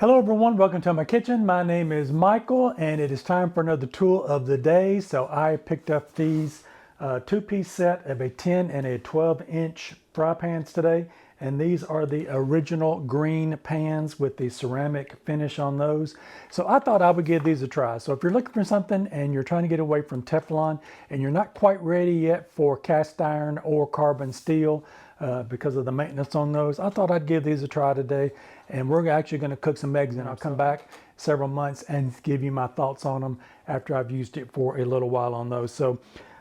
Hello everyone, welcome to my kitchen. My name is Michael and it is time for another tool of the day. So I picked up these two-piece set of a 10 and a 12-inch fry pans today. And these are the original green pans with the ceramic finish on those. So I thought I would give these a try. So if you're looking for something and you're trying to get away from Teflon and you're not quite ready yet for cast iron or carbon steel, because of the maintenance on those, I thought I'd give these a try today. And we're actually going to cook some eggs and I'll come back several months and give you my thoughts on them after I've used it for a little while on those. So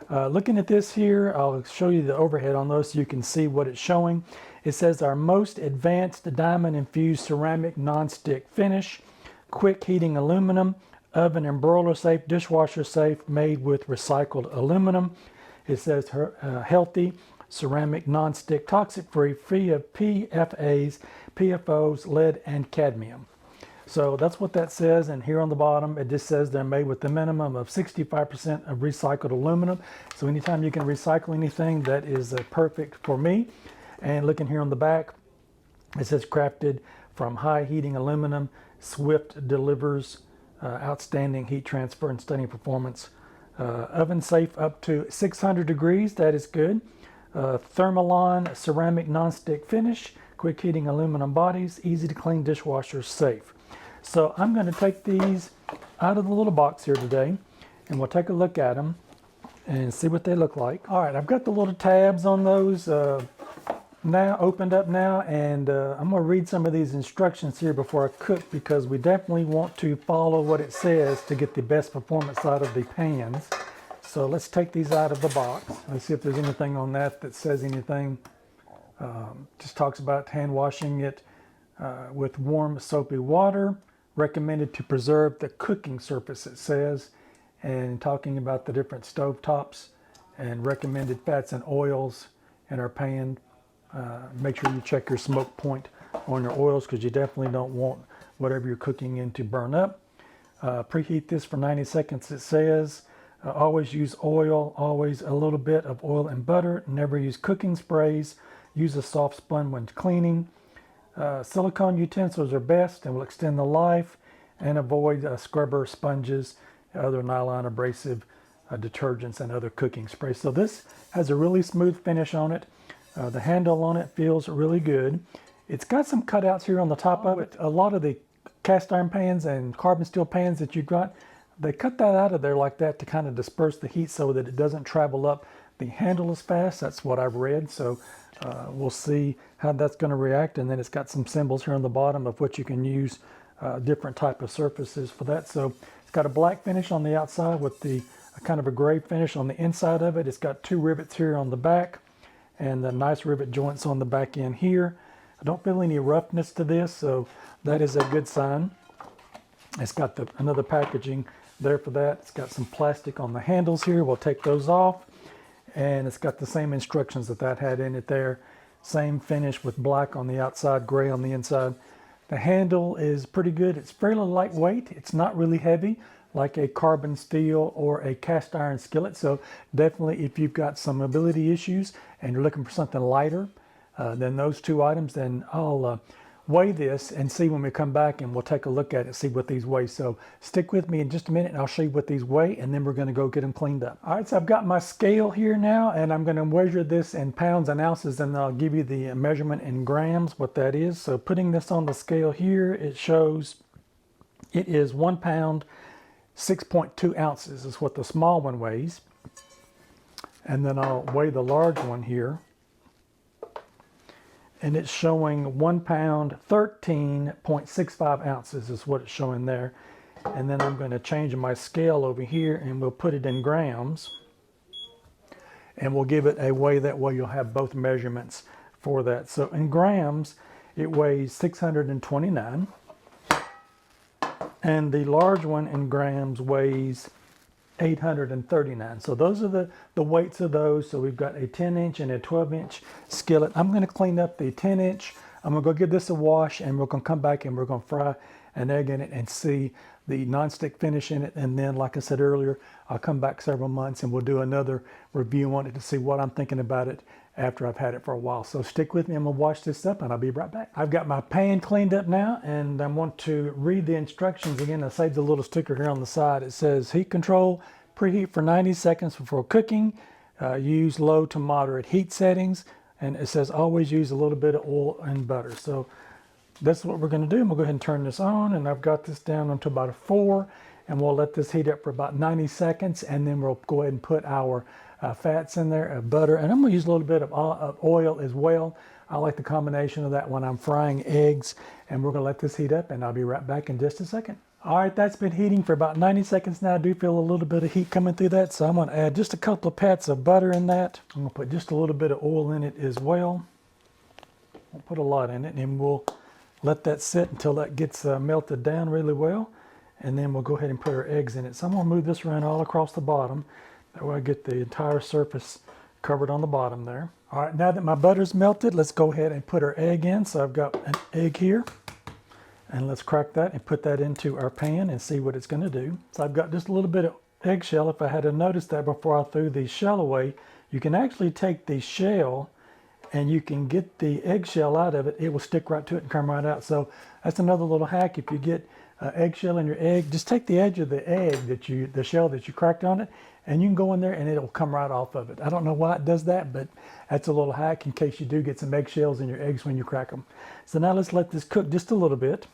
looking at this here, I'll show you the overhead on those so you can see what it's showing. It says our most advanced diamond infused ceramic non-stick finish, quick heating aluminum, oven and broiler safe, dishwasher safe, made with recycled aluminum. It says healthy ceramic non-stick, toxic free, free of PFAs, PFOs, lead, and cadmium. So that's what that says. And here on the bottom, it just says they're made with a minimum of 65% of recycled aluminum. So anytime you can recycle anything, that is perfect for me. And looking here on the back, it says crafted from high heating aluminum, swift delivers outstanding heat transfer and stunning performance. Oven safe up to 600 degrees, that is good. Thermalon ceramic non-stick finish, quick heating aluminum bodies, easy to clean, dishwasher safe. So I'm going to take these out of the little box here today and we'll take a look at them and see what they look like. All right, I've got the little tabs on those now opened up now, and I'm going to read some of these instructions here before I cook, because we definitely want to follow what it says to get the best performance out of the pans. So let's take these out of the box. Let's see if there's anything on that that says anything. Just talks about hand washing it with warm soapy water, recommended to preserve the cooking surface, it says, and talking about the different stove tops and recommended fats and oils in our pan. Make sure you check your smoke point on your oils, because you definitely don't want whatever you're cooking in to burn up. Preheat this for 90 seconds, it says. Always use oil, always a little bit of oil and butter. Never use cooking sprays. Use a soft sponge when cleaning. Silicone utensils are best and will extend the life, and avoid scrubber sponges, other nylon abrasive detergents, and other cooking sprays. So this has a really smooth finish on it. The handle on it feels really good. It's got some cutouts here on the top of it. A lot of the cast iron pans and carbon steel pans that you've got, they cut that out of there like that to kind of disperse the heat so that it doesn't travel up the handle as fast. That's what I've read. So we'll see how that's going to react. And then it's got some symbols here on the bottom of what you can use different type of surfaces for that. So it's got a black finish on the outside with the kind of a gray finish on the inside of it. It's got two rivets here on the back and the nice rivet joints on the back end here. I don't feel any roughness to this, so that is a good sign. It's got another packaging there for that. It's got some plastic on the handles here. We'll take those off. And it's got the same instructions that had in it there. Same finish with black on the outside, gray on the inside. The handle is pretty good. It's fairly lightweight. It's not really heavy like a carbon steel or a cast iron skillet. So definitely, if you've got some mobility issues and you're looking for something lighter than those two items, then I'll weigh this and see when we come back, and we'll take a look at it, see what these weigh. So stick with me in just a minute and I'll show you what these weigh, and then we're going to go get them cleaned up. All right, so I've got my scale here now, and I'm going to measure this in pounds and ounces, and I'll give you the measurement in grams, what that is. So putting this on the scale here, it shows it is 1 pound, 6.2 ounces is what the small one weighs. And then I'll weigh the large one here, and it's showing 1 pound, 13.65 ounces is what it's showing there. And then I'm going to change my scale over here and we'll put it in grams, and we'll give it a weigh. That way you'll have both measurements for that. So in grams, it weighs 629. And the large one in grams weighs 839. So those are the weights of those. So we've got a 10-inch and a 12-inch skillet. I'm going to clean up the 10-inch I'm gonna go give this a wash, and we're gonna come back and we're gonna fry an egg in it and see the nonstick finish in it. And then, like I said earlier, I'll come back several months and we'll do another review on it to see what I'm thinking about it after I've had it for a while. So stick with me. I'm gonna wash this up and I'll be right back. I've got my pan cleaned up now, and I want to read the instructions again. I saved the little sticker here on the side. It says heat control, preheat for 90 seconds before cooking, use low to moderate heat settings, and it says always use a little bit of oil and butter. So that's what we're going to do. I'm going to go ahead and turn this on, and I've got this down onto about a 4, and we'll let this heat up for about 90 seconds, and then we'll go ahead and put our fats in there, butter, and I'm going to use a little bit of oil as well. I like the combination of that when I'm frying eggs, and we're going to let this heat up, and I'll be right back in just a second. All right, that's been heating for about 90 seconds now. I do feel a little bit of heat coming through that, so I'm going to add just a couple of pats of butter in that. I'm going to put just a little bit of oil in it as well. Won't put a lot in it, and we'll let that sit until that gets melted down really well, and then we'll go ahead and put our eggs in it. So I'm going to move this around all across the bottom. That way I get the entire surface covered on the bottom there. All right, now that my butter's melted, let's go ahead and put our egg in. So I've got an egg here, and let's crack that and put that into our pan and see what it's going to do. So I've got just a little bit of eggshell. If I had noticed that before I threw the shell away, you can actually take the shell and you can get the eggshell out of it. It will stick right to it and come right out. So that's another little hack. If you get eggshell in your egg, just take the edge of the egg the shell that you cracked on it, and you can go in there and it'll come right off of it. I don't know why it does that, but that's a little hack in case you do get some eggshells in your eggs when you crack them. So now let's let this cook just a little bit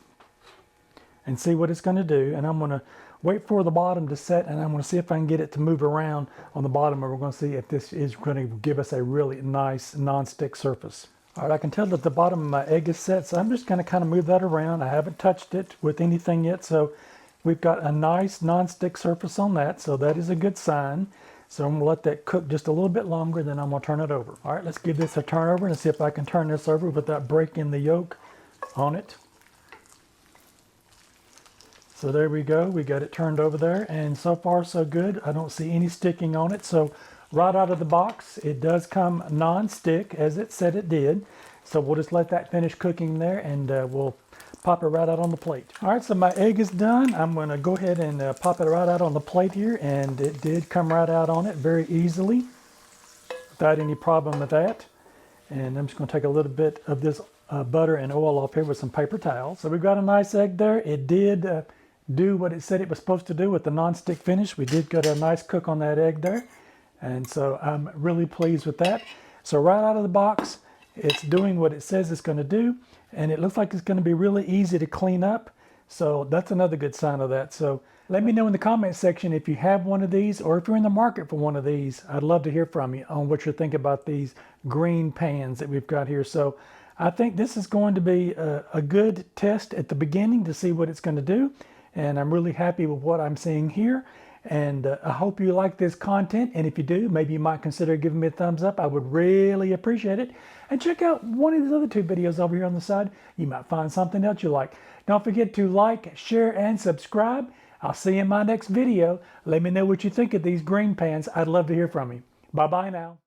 and see what it's going to do. And I'm going to wait for the bottom to set, and I'm going to see if I can get it to move around on the bottom, and we're going to see if this is going to give us a really nice non-stick surface. All right, I can tell that the bottom of my egg is set, so I'm just going to kind of move that around. I haven't touched it with anything yet, so we've got a nice non-stick surface on that, so that is a good sign. So I'm going to let that cook just a little bit longer, then I'm going to turn it over. All right, let's give this a turn over and see if I can turn this over without breaking the yolk on it. So there we go, we got it turned over there, and so far so good. I don't see any sticking on it. So right out of the box, it does come non-stick as it said it did. So we'll just let that finish cooking there, and we'll pop it right out on the plate. All right, so my egg is done. I'm gonna go ahead and pop it right out on the plate here, and it did come right out on it very easily without any problem with that. And I'm just gonna take a little bit of this butter and oil off here with some paper towels. So we've got a nice egg there. It did do what it said it was supposed to do with the non-stick finish. We did get a nice cook on that egg there, and so I'm really pleased with that. So right out of the box, it's doing what it says it's going to do, and it looks like it's going to be really easy to clean up. So that's another good sign of that. So let me know in the comment section if you have one of these, or if you're in the market for one of these. I'd love to hear from you on what you're thinking about these green pans that we've got here. So I think this is going to be a good test at the beginning to see what it's going to do. And I'm really happy with what I'm seeing here. And I hope you like this content. And if you do, maybe you might consider giving me a thumbs up. I would really appreciate it. And check out one of these other 2 videos over here on the side. You might find something else you like. Don't forget to like, share, and subscribe. I'll see you in my next video. Let me know what you think of these green pans. I'd love to hear from you. Bye-bye now.